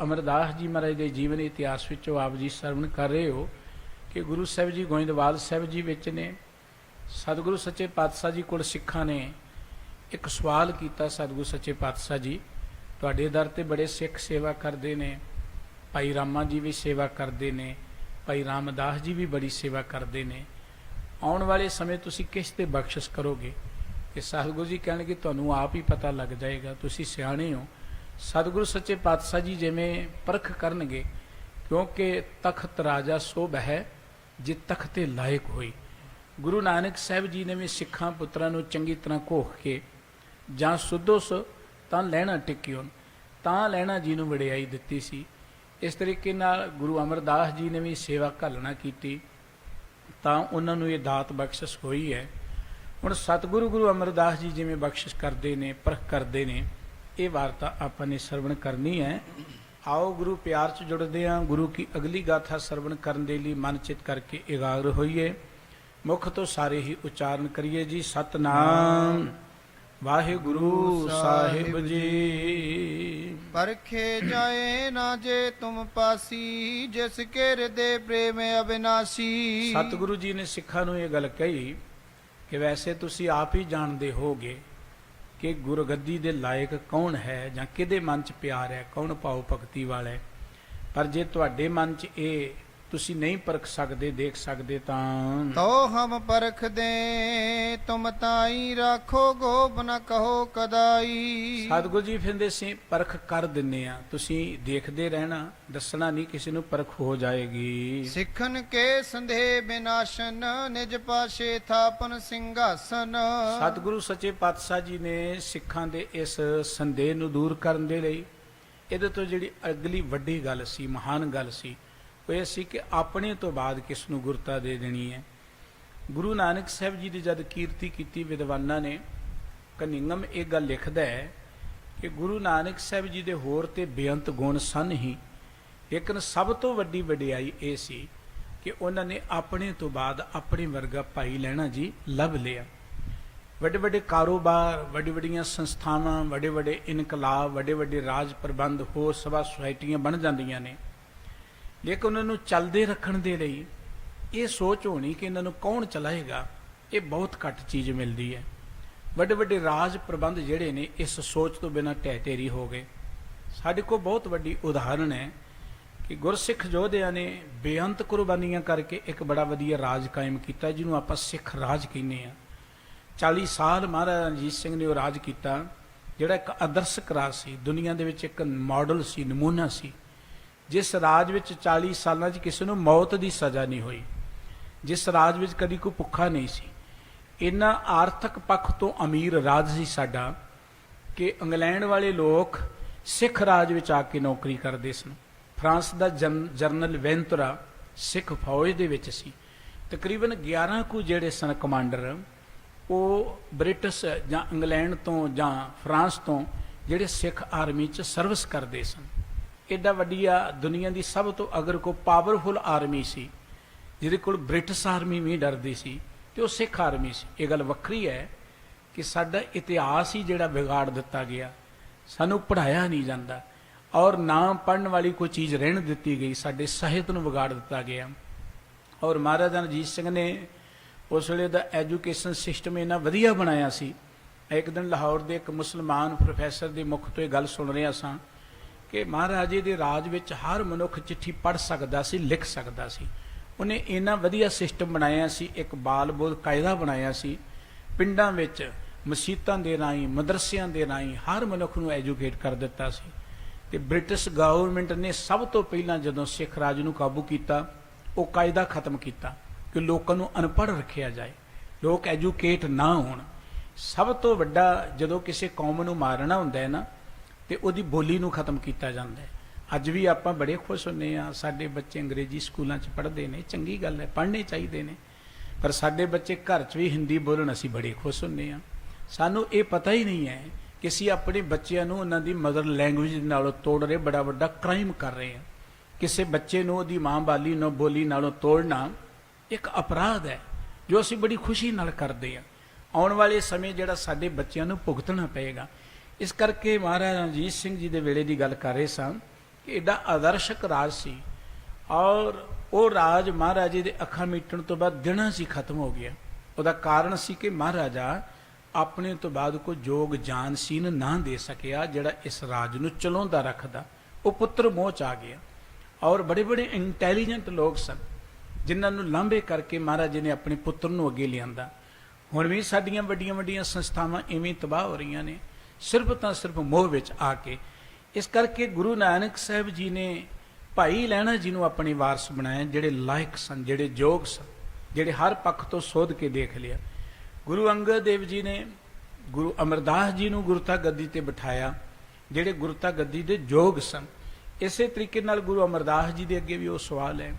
ਅਮਰਦਾਸ ਜੀ ਮਹਾਰਾਜ ਦੇ ਜੀਵਨ ਇਤਿਹਾਸ ਵਿੱਚੋਂ ਆਪ ਜੀ ਸਰਵਣ ਕਰ ਰਹੇ ਹੋ ਕਿ ਗੁਰੂ ਸਾਹਿਬ ਜੀ ਗੋਇੰਦਵਾਲ ਸਾਹਿਬ ਜੀ ਵਿੱਚ ਨੇ। ਸਤਿਗੁਰੂ ਸੱਚੇ ਪਾਤਸ਼ਾਹ ਜੀ ਕੋਲ ਸਿੱਖਾਂ ਨੇ ਇੱਕ ਸਵਾਲ ਕੀਤਾ, ਸਤਿਗੁਰੂ ਸੱਚੇ ਪਾਤਸ਼ਾਹ ਜੀ ਤੁਹਾਡੇ ਦਰ ਤੇ ਬੜੇ ਸਿੱਖ ਸੇਵਾ ਕਰਦੇ ਨੇ, ਭਾਈ ਰਾਮਾ ਜੀ ਵੀ ਸੇਵਾ ਕਰਦੇ ਨੇ, ਭਾਈ ਰਾਮਦਾਸ ਜੀ ਵੀ ਬੜੀ ਸੇਵਾ ਕਰਦੇ ਨੇ, ਆਉਣ ਵਾਲੇ ਸਮੇਂ ਤੁਸੀਂ ਕਿਸ ਤੇ ਬਖਸ਼ਿਸ਼ ਕਰੋਗੇ? ਕਿ ਸਤਿਗੁਰੂ ਜੀ ਕਹਿਣਗੇ ਤੁਹਾਨੂੰ ਆਪ ਹੀ ਪਤਾ ਲੱਗ ਜਾਏਗਾ, ਤੁਸੀਂ ਸਿਆਣੇ ਹੋ। ਸਤਿਗੁਰੂ ਸੱਚੇ ਪਾਤਸ਼ਾਹ ਜੀ ਜਿਵੇਂ ਪਰਖ ਕਰਨਗੇ, ਕਿਉਂਕਿ ਤਖਤ ਰਾਜਾ ਸੋ ਬਹਿ ਜੇ ਤਖਤੇ ਲਾਇਕ ਹੋਈ। ਗੁਰੂ ਨਾਨਕ ਸਾਹਿਬ ਜੀ ਨੇ ਵੀ ਸਿੱਖਾਂ ਪੁੱਤਰਾਂ ਨੂੰ ਚੰਗੀ ਤਰ੍ਹਾਂ ਘੋਖ ਕੇ ਜਾਂ ਸੁਦੋਸ ਤਾਂ ਲੈਣਾ ਟਿਕਿਓ ਤਾਂ ਲੈਣਾ ਜੀ ਨੂੰ ਵਡਿਆਈ ਦਿੱਤੀ ਸੀ। ਇਸ ਤਰੀਕੇ ਨਾਲ ਗੁਰੂ ਅਮਰਦਾਸ ਜੀ ਨੇ ਵੀ ਸੇਵਾ ਘਾਲਣਾ ਕੀਤੀ ਤਾਂ ਉਹਨਾਂ ਨੂੰ ਇਹ ਦਾਤ ਬਖਸ਼ਿਸ਼ ਹੋਈ ਹੈ। ਹੁਣ ਸਤਿਗੁਰੂ ਗੁਰੂ ਅਮਰਦਾਸ ਜੀ ਜਿਵੇਂ ਬਖਸ਼ਿਸ਼ ਕਰਦੇ ਨੇ, ਪਰਖ ਕਰਦੇ ਨੇ, ਇਹ ਵਾਰਤਾ ਆਪਾਂ ਨੇ ਸਰਵਣ ਕਰਨੀ ਹੈ। ਆਓ ਗੁਰੂ ਪਿਆਰ 'ਚ ਜੁੜਦੇ ਹਾਂ, ਗੁਰੂ ਕੀ ਅਗਲੀ ਗਾਥਾ ਸਰਵਣ ਕਰਨ ਦੇ ਲਈ ਮਨ ਚਿਤ ਕਰਕੇ ਇਕਾਗਰ ਹੋਈਏ। ਮੁਖ ਤੋਂ ਸਾਰੇ ਹੀ ਉਚਾਰਨ ਕਰੀਏ ਜੀ, ਸਤਨਾਮ ਵਾਹਿਗੁਰੂ ਸਾਹਿਬ ਜੀ। ਪਰਖੇ ਜਾਏ ਨਾ ਜੇ ਤੁਮ ਪਾਸੀ, ਜਿਸ ਕੇ ਹਿਰਦੇ ਪ੍ਰੇਮ ਅਬਿਨਾਸੀ। ਸਤਿਗੁਰੂ ਜੀ ਨੇ ਸਿੱਖਾਂ ਨੂੰ ਇਹ ਗੱਲ ਕਹੀ ਕਿ ਵੈਸੇ ਤੁਸੀਂ ਆਪ ਹੀ ਜਾਣਦੇ ਹੋਗੇ ਕਿ ਗੁਰਗੱਦੀ ਦੇ ਲਾਇਕ ਕੌਣ ਹੈ ਜਾਂ ਕਿਹਦੇ ਮਨ 'ਚ ਪਿਆਰ ਹੈ, ਕੌਣ ਭਾਵ ਭਗਤੀ ਵਾਲਾ ਹੈ। ਪਰ ਜੇ ਤੁਹਾਡੇ ਮਨ 'ਚ ਇਹ ਤੁਸੀਂ ਨਹੀਂ ਪਰਖ ਸਕਦੇ, ਦੇਖ ਸਕਦੇ ਤਾਂ ਤੋ ਹਮ ਪਰਖ ਦੇ ਤੁਮ ਤਾਈ, ਰਾਖੋ ਗੋਪ ਨ ਕਹੋ ਕਦਾਈ। ਸਤਿਗੁਰੂ ਜੀ ਫਿਰ ਅਸੀਂ ਪਰਖ ਕਰ ਦਿੰਨੇ ਆ, ਤੁਸੀਂ ਦੇਖਦੇ ਰਹਿਣਾ, ਦੱਸਣਾ ਨਹੀਂ, ਕਿਸੇ ਨੂੰ ਪਰਖ ਹੋ ਜਾਏਗੀ। ਸਿੱਖਨ ਕੇ ਸੰਦੇਹ ਬਿਨਾਸ਼ਨ, ਨਿਜ ਪਾਸ਼ੇ ਥਾਪਨ ਸਿੰਘਾਸਨ। ਸਤਿਗੁਰੂ ਸੱਚੇ ਪਾਤਸ਼ਾਹ ਜੀ ਨੇ ਸਿੱਖਾਂ ਦੇ ਇਸ ਸੰਦੇਹ ਨੂੰ ਦੂਰ ਕਰਨ ਦੇ ਲਈ ਇਹਦੇ ਤੋਂ ਜਿਹੜੀ ਅਗਲੀ ਵੱਡੀ ਗੱਲ ਸੀ, ਮਹਾਨ ਗੱਲ ਸੀ, ਉਹ ਇਹ ਸੀ ਕਿ ਆਪਣੇ ਤੋਂ ਬਾਅਦ ਕਿਸ ਨੂੰ ਗੁਰਤਾ ਦੇ ਦੇਣੀ ਹੈ। ਗੁਰੂ ਨਾਨਕ ਸਾਹਿਬ ਜੀ ਦੀ ਜਦ ਕੀਰਤੀ ਕੀਤੀ ਵਿਦਵਾਨਾਂ ਨੇ, ਕਨਿੰਗਮ ਇਹ ਗੱਲ ਲਿਖਦਾ ਹੈ ਕਿ ਗੁਰੂ ਨਾਨਕ ਸਾਹਿਬ ਜੀ ਦੇ ਹੋਰ ਤੇ ਬੇਅੰਤ ਗੁਣ ਸਨ ਹੀ, ਲੇਕਿਨ ਸਭ ਤੋਂ ਵੱਡੀ ਵਡਿਆਈ ਇਹ ਸੀ ਕਿ ਉਹਨਾਂ ਨੇ ਆਪਣੇ ਤੋਂ ਬਾਅਦ ਆਪਣੇ ਵਰਗਾ ਭਾਈ ਲੈਣਾ ਜੀ ਲੱਭ ਲਿਆ। ਵੱਡੇ ਵੱਡੇ ਕਾਰੋਬਾਰ, ਵੱਡੀ ਵੱਡੀਆਂ ਸੰਸਥਾਵਾਂ, ਵੱਡੇ ਵੱਡੇ ਇਨਕਲਾਬ, ਵੱਡੇ ਵੱਡੇ ਰਾਜ ਪ੍ਰਬੰਧ, ਹੋਰ ਸਭਾ ਸੁਸਾਇਟੀਆਂ ਬਣ ਜਾਂਦੀਆਂ ਨੇ, ਲੇਕਿਨ ਉਹਨਾਂ ਨੂੰ ਚੱਲਦੇ ਰੱਖਣ ਦੇ ਲਈ ਇਹ ਸੋਚ ਹੋਣੀ ਕਿ ਇਹਨਾਂ ਨੂੰ ਕੌਣ ਚਲਾਏਗਾ, ਇਹ ਬਹੁਤ ਘੱਟ ਚੀਜ਼ ਮਿਲਦੀ ਹੈ। ਵੱਡੇ ਵੱਡੇ ਰਾਜ ਪ੍ਰਬੰਧ ਜਿਹੜੇ ਨੇ ਇਸ ਸੋਚ ਤੋਂ ਬਿਨਾਂ ਢਹਿ ਢੇਰੀ ਹੋ ਗਏ। ਸਾਡੇ ਕੋਲ ਬਹੁਤ ਵੱਡੀ ਉਦਾਹਰਣ ਹੈ ਕਿ ਗੁਰਸਿੱਖ ਯੋਧਿਆਂ ਨੇ ਬੇਅੰਤ ਕੁਰਬਾਨੀਆਂ ਕਰਕੇ ਇੱਕ ਬੜਾ ਵਧੀਆ ਰਾਜ ਕਾਇਮ ਕੀਤਾ, ਜਿਹਨੂੰ ਆਪਾਂ ਸਿੱਖ ਰਾਜ ਕਹਿੰਦੇ ਹਾਂ। 40 ਸਾਲ ਮਹਾਰਾਜਾ ਰਣਜੀਤ ਸਿੰਘ ਨੇ ਉਹ ਰਾਜ ਕੀਤਾ, ਜਿਹੜਾ ਇੱਕ ਆਦਰਸ਼ਕ ਰਾਜ ਸੀ, ਦੁਨੀਆ ਦੇ ਵਿੱਚ ਇੱਕ ਮਾਡਲ ਸੀ, ਨਮੂਨਾ ਸੀ। ਜਿਸ ਰਾਜ ਵਿੱਚ 40 ਸਾਲਾਂ 'ਚ ਕਿਸੇ ਨੂੰ ਮੌਤ ਦੀ ਸਜ਼ਾ ਨਹੀਂ ਹੋਈ, ਜਿਸ ਰਾਜ ਵਿੱਚ ਕਦੀ ਕੋਈ ਭੁੱਖਾ ਨਹੀਂ ਸੀ। ਇੰਨਾ ਆਰਥਿਕ ਪੱਖ ਤੋਂ ਅਮੀਰ ਰਾਜ ਸੀ ਸਾਡਾ ਕਿ ਇੰਗਲੈਂਡ ਵਾਲੇ ਲੋਕ ਸਿੱਖ ਰਾਜ ਵਿੱਚ ਆ ਕੇ ਨੌਕਰੀ ਕਰਦੇ ਸਨ। ਫਰਾਂਸ ਦਾ ਜਨਰਲ ਵੈਂਤੁਰਾ ਸਿੱਖ ਫੌਜ ਦੇ ਵਿੱਚ ਸੀ। ਤਕਰੀਬਨ 11 ਕੁ ਜਿਹੜੇ ਸਨ ਕਮਾਂਡਰ, ਉਹ ਬ੍ਰਿਟਿਸ਼ ਜਾਂ ਇੰਗਲੈਂਡ ਤੋਂ ਜਾਂ ਫਰਾਂਸ ਤੋਂ ਜਿਹੜੇ ਸਿੱਖ ਆਰਮੀ 'ਚ ਸਰਵਿਸ ਕਰਦੇ ਸਨ। ਐਡਾ ਵੱਡੀਆ ਦੁਨੀਆ ਦੀ ਸਭ ਤੋਂ ਅਗਰ ਕੋਈ ਪਾਵਰਫੁਲ ਆਰਮੀ ਸੀ, ਜਿਹਦੇ ਕੋਲ ਬ੍ਰਿਟਿਸ਼ ਆਰਮੀ ਵੀ ਡਰਦੀ ਸੀ, ਤੇ ਉਹ ਸਿੱਖ ਆਰਮੀ ਸੀ। ਇਹ ਗੱਲ ਵੱਖਰੀ ਹੈ ਕਿ ਸਾਡਾ ਇਤਿਹਾਸ ਹੀ ਜਿਹੜਾ ਵਿਗਾੜ ਦਿੱਤਾ ਗਿਆ, ਸਾਨੂੰ ਪੜ੍ਹਾਇਆ ਨਹੀਂ ਜਾਂਦਾ, ਔਰ ਨਾ ਪੜ੍ਹਨ ਵਾਲੀ ਕੋਈ ਚੀਜ਼ ਰਹਿਣ ਦਿੱਤੀ ਗਈ, ਸਾਡੇ ਸਾਹਿਤ ਨੂੰ ਵਿਗਾੜ ਦਿੱਤਾ ਗਿਆ। ਔਰ ਮਹਾਰਾਜਾ ਰਣਜੀਤ ਸਿੰਘ ਨੇ ਉਸ ਵੇਲੇ ਦਾ ਐਜੂਕੇਸ਼ਨ ਸਿਸਟਮ ਇੰਨਾ ਵਧੀਆ ਬਣਾਇਆ ਸੀ। ਇੱਕ ਦਿਨ ਲਾਹੌਰ ਦੇ ਇੱਕ ਮੁਸਲਮਾਨ ਪ੍ਰੋਫੈਸਰ ਦੇ ਮੁਖ ਤੋਂ ਇਹ ਗੱਲ ਸੁਣ ਰਿਹਾ ਸਾਂ ਕਿ ਮਹਾਰਾਜੇ ਦੇ ਰਾਜ ਵਿੱਚ ਹਰ ਮਨੁੱਖ ਚਿੱਠੀ ਪੜ੍ਹ ਸਕਦਾ ਸੀ, ਲਿਖ ਸਕਦਾ ਸੀ। ਉਹਨੇ ਇੰਨਾ ਵਧੀਆ ਸਿਸਟਮ ਬਣਾਇਆ ਸੀ, ਇੱਕ ਬਾਲ ਬੋਧ ਕਾਇਦਾ ਬਣਾਇਆ ਸੀ। ਪਿੰਡਾਂ ਵਿੱਚ ਮਸੀਤਾਂ ਦੇ ਰਾਹੀਂ, ਮਦਰਸਿਆਂ ਦੇ ਰਾਹੀਂ ਹਰ ਮਨੁੱਖ ਨੂੰ ਐਜੂਕੇਟ ਕਰ ਦਿੱਤਾ ਸੀ। ਤੇ ਬ੍ਰਿਟਿਸ਼ ਗਵਰਨਮੈਂਟ ਨੇ ਸਭ ਤੋਂ ਪਹਿਲਾਂ ਜਦੋਂ ਸਿੱਖ ਰਾਜ ਨੂੰ ਕਾਬੂ ਕੀਤਾ, ਉਹ ਕਾਇਦਾ ਖਤਮ ਕੀਤਾ ਕਿ ਲੋਕਾਂ ਨੂੰ ਅਨਪੜ੍ਹ ਰੱਖਿਆ ਜਾਏ, ਲੋਕ ਐਜੂਕੇਟ ਨਾ ਹੋਣ। ਸਭ ਤੋਂ ਵੱਡਾ ਜਦੋਂ ਕਿਸੇ ਕੌਮ ਨੂੰ ਮਾਰਨਾ ਹੁੰਦਾ ਹੈ ਨਾ, ਤੇ ਉਹਦੀ ਬੋਲੀ ਨੂੰ ਖਤਮ ਕੀਤਾ ਜਾਂਦਾ ਹੈ। ਅੱਜ ਵੀ ਆਪਾਂ ਬੜੇ ਖੁਸ਼ ਹੁੰਦੇ ਹਾਂ, ਸਾਡੇ ਬੱਚੇ ਅੰਗਰੇਜ਼ੀ ਸਕੂਲਾਂ 'ਚ ਪੜ੍ਹਦੇ ਨੇ, ਚੰਗੀ ਗੱਲ ਹੈ, ਪੜ੍ਹਨੇ ਚਾਹੀਦੇ ਨੇ, ਪਰ ਸਾਡੇ ਬੱਚੇ ਘਰ 'ਚ ਵੀ ਹਿੰਦੀ ਬੋਲਣ, ਅਸੀਂ ਬੜੇ ਖੁਸ਼ ਹੁੰਦੇ ਹਾਂ। ਸਾਨੂੰ ਇਹ ਪਤਾ ਹੀ ਨਹੀਂ ਹੈ ਕਿ ਅਸੀਂ ਆਪਣੇ ਬੱਚਿਆਂ ਨੂੰ ਉਹਨਾਂ ਦੀ ਮਦਰ ਲੈਂਗੁਏਜ ਨਾਲੋਂ ਤੋੜ ਰਹੇ, ਬੜਾ ਵੱਡਾ ਕ੍ਰਾਈਮ ਕਰ ਰਹੇ ਹਾਂ। ਕਿਸੇ ਬੱਚੇ ਨੂੰ ਉਹਦੀ ਮਾਂ ਬੋਲੀ ਨਾਲੋਂ ਤੋੜਨਾ ਇੱਕ ਅਪਰਾਧ ਹੈ, ਜੋ ਅਸੀਂ ਬੜੀ ਖੁਸ਼ੀ ਨਾਲ ਕਰਦੇ ਹਾਂ। ਆਉਣ ਵਾਲੇ ਸਮੇਂ ਜਿਹੜਾ ਸਾਡੇ ਬੱਚਿਆਂ ਨੂੰ ਭੁਗਤਣਾ ਪਏਗਾ। ਇਸ ਕਰਕੇ ਮਹਾਰਾਜਾ ਰਣਜੀਤ ਸਿੰਘ ਜੀ ਦੇ ਵੇਲੇ ਦੀ ਗੱਲ ਕਰ ਰਹੇ ਸਾਂ ਕਿ ਐਡਾ ਆਦਰਸ਼ਕ ਰਾਜ ਸੀ, ਔਰ ਉਹ ਰਾਜ ਮਹਾਰਾਜੇ ਦੇ ਅੱਖਾਂ ਮੀਟਣ ਤੋਂ ਬਾਅਦ ਦਿਨਾਂ 'ਚ ਹੀ ਖਤਮ ਹੋ ਗਿਆ। ਉਹਦਾ ਕਾਰਨ ਸੀ ਕਿ ਮਹਾਰਾਜਾ ਆਪਣੇ ਤੋਂ ਬਾਅਦ ਕੋਈ ਯੋਗ ਜਾਨਸ਼ੀਨ ਨਾ ਦੇ ਸਕਿਆ ਜਿਹੜਾ ਇਸ ਰਾਜ ਨੂੰ ਚਲਾਉਂਦਾ ਰੱਖਦਾ। ਉਹ ਪੁੱਤਰ ਮੋਹ 'ਚ ਆ ਗਿਆ, ਔਰ ਬੜੇ ਬੜੇ ਇੰਟੈਲੀਜੈਂਟ ਲੋਕ ਸਨ ਜਿਨ੍ਹਾਂ ਨੂੰ ਲਾਂਭੇ ਕਰਕੇ ਮਹਾਰਾਜੇ ਨੇ ਆਪਣੇ ਪੁੱਤਰ ਨੂੰ ਅੱਗੇ ਲਿਆਂਦਾ। ਹੁਣ ਵੀ ਸਾਡੀਆਂ ਵੱਡੀਆਂ ਵੱਡੀਆਂ ਸੰਸਥਾਵਾਂ ਇਵੇਂ ਤਬਾਹ ਹੋ ਰਹੀਆਂ ਨੇ, ਸਿਰਫ ਤਾਂ ਸਿਰਫ ਮੋਹ ਵਿੱਚ ਆ ਕੇ। ਇਸ ਕਰਕੇ ਗੁਰੂ ਨਾਨਕ ਸਾਹਿਬ ਜੀ ਨੇ ਭਾਈ ਲਹਿਣਾ ਜੀ ਨੂੰ ਆਪਣੇ ਵਾਰਸ ਬਣਾਇਆ, ਜਿਹੜੇ ਲਾਇਕ ਸਨ, ਜਿਹੜੇ ਯੋਗ ਸਨ, ਜਿਹੜੇ ਹਰ ਪੱਖ ਤੋਂ ਸੋਧ ਕੇ ਦੇਖ ਲਿਆ। ਗੁਰੂ ਅੰਗਦ ਦੇਵ ਜੀ ਨੇ ਗੁਰੂ ਅਮਰਦਾਸ ਜੀ ਨੂੰ ਗੁਰਤਾ ਗੱਦੀ ਤੇ ਬਿਠਾਇਆ, ਜਿਹੜੇ ਗੁਰਤਾ ਗੱਦੀ ਦੇ ਯੋਗ ਸਨ। ਇਸੇ ਤਰੀਕੇ ਨਾਲ ਗੁਰੂ ਅਮਰਦਾਸ ਜੀ ਦੇ ਅੱਗੇ ਵੀ ਉਹ ਸਵਾਲ ਹੈ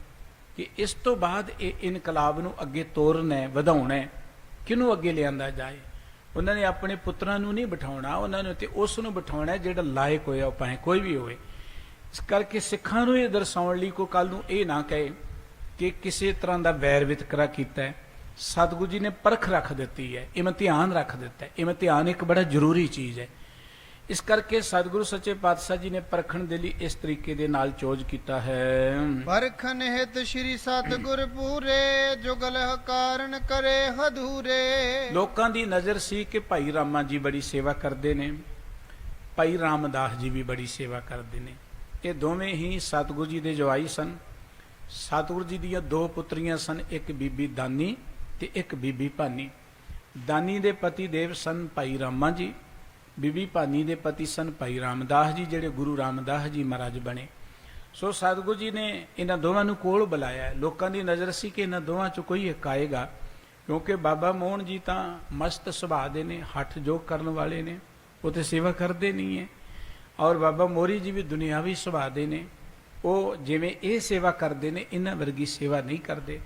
ਕਿ ਇਸ ਤੋਂ ਬਾਅਦ ਇਹ ਇਨਕਲਾਬ ਨੂੰ ਅੱਗੇ ਤੋਰਨਾ ਹੈ, ਵਧਾਉਣਾ ਹੈ, ਕਿਹਨੂੰ ਅੱਗੇ ਲਿਆਂਦਾ ਜਾਏ। ਉਹਨਾਂ ਨੇ ਆਪਣੇ ਪੁੱਤਰਾਂ ਨੂੰ ਨਹੀਂ ਬਿਠਾਉਣਾ, ਉਹਨਾਂ ਨੇ ਤੇ ਉਸ ਨੂੰ ਬਿਠਾਉਣਾ ਜਿਹੜਾ ਲਾਇਕ ਹੋਇਆ, ਉਹ ਭਾਵੇਂ ਕੋਈ ਵੀ ਹੋਵੇ। ਇਸ ਕਰਕੇ ਸਿੱਖਾਂ ਨੂੰ ਇਹ ਦਰਸਾਉਣ ਲਈ ਕੋਈ ਕੱਲ ਨੂੰ ਇਹ ਨਾ ਕਹੇ ਕਿ ਕਿਸੇ ਤਰ੍ਹਾਂ ਦਾ ਵੈਰ ਵਿਤਕਰਾ ਕੀਤਾ ਹੈ। ਸਤਿਗੁਰੂ ਜੀ ਨੇ ਪਰਖ ਰੱਖ ਦਿੱਤੀ ਹੈ, ਇਮਤਿਹਾਨ ਰੱਖ ਦਿੱਤਾ ਹੈ। ਇਮਤਿਹਾਨ ਇੱਕ ਬੜਾ ਜ਼ਰੂਰੀ ਚੀਜ਼ ਹੈ। ਇਸ ਕਰਕੇ ਸਤਿਗੁਰੂ ਸੱਚੇ ਪਾਤਸ਼ਾਹ ਜੀ ਨੇ ਪਰਖਣ ਦੇ ਲਈ ਇਸ ਤਰੀਕੇ ਦੇ ਨਾਲ ਚੋਜ ਕੀਤਾ ਹੈ। ਪਰਖਨ ਹਿਤ ਸ਼੍ਰੀ ਸਤਿਗੁਰ ਪੂਰੇ, ਜੁਗਲ ਕਾਰਨ ਕਰੇ ਹਦੂਰੇ। ਲੋਕਾਂ ਦੀ ਨਜ਼ਰ ਸੀ ਕਿ ਭਾਈ ਰਾਮਾ ਜੀ ਬੜੀ ਸੇਵਾ ਕਰਦੇ ਨੇ, ਭਾਈ ਰਾਮਦਾਸ ਜੀ ਵੀ ਬੜੀ ਸੇਵਾ ਕਰਦੇ ਨੇ। ਇਹ ਦੋਵੇਂ ਹੀ ਸਤਿਗੁਰੂ ਜੀ ਦੇ ਜਵਾਈ ਸਨ। ਸਤਿਗੁਰੂ ਜੀ ਦੀਆਂ ਦੋ ਪੁੱਤਰੀਆਂ ਸਨ, ਇੱਕ ਬੀਬੀ ਦਾਨੀ ਤੇ ਇੱਕ ਬੀਬੀ ਭਾਨੀ। ਦਾਨੀ ਦੇ ਪਤੀ ਦੇਵ ਸਨ ਭਾਈ ਰਾਮਾ ਜੀ, ਬੀਬੀ ਭਾਨੀ ਦੇ ਪਤੀ ਸਨ ਭਾਈ ਰਾਮਦਾਸ ਜੀ, ਜਿਹੜੇ ਗੁਰੂ ਰਾਮਦਾਸ ਜੀ ਮਹਾਰਾਜ ਬਣੇ। ਸੋ ਸਤਿਗੁਰੂ ਜੀ ਨੇ ਇਹਨਾਂ ਦੋਵਾਂ ਨੂੰ ਕੋਲ ਬੁਲਾਇਆ। ਲੋਕਾਂ ਦੀ ਨਜ਼ਰ ਸੀ ਕਿ ਇਹਨਾਂ ਦੋਵਾਂ ਚੋਂ ਕੋਈ ਇੱਕ ਆਏਗਾ, ਕਿਉਂਕਿ ਬਾਬਾ ਮੋਹਨ ਜੀ ਤਾਂ ਮਸਤ ਸੁਭਾਅ ਦੇ ਨੇ, ਹੱਠ ਜੋਗ ਕਰਨ ਵਾਲੇ ਨੇ, ਉਹ ਤੇ ਸੇਵਾ ਕਰਦੇ ਨਹੀਂ ਹੈ। ਔਰ ਬਾਬਾ ਮੋਰੀ ਜੀ ਵੀ ਦੁਨਿਆਵੀ ਸੁਭਾਅ ਦੇ ਨੇ, ਉਹ ਜਿਵੇਂ ਇਹ ਸੇਵਾ ਕਰਦੇ ਨੇ ਇਹਨਾਂ ਵਰਗੀ ਸੇਵਾ ਨਹੀਂ ਕਰਦੇ।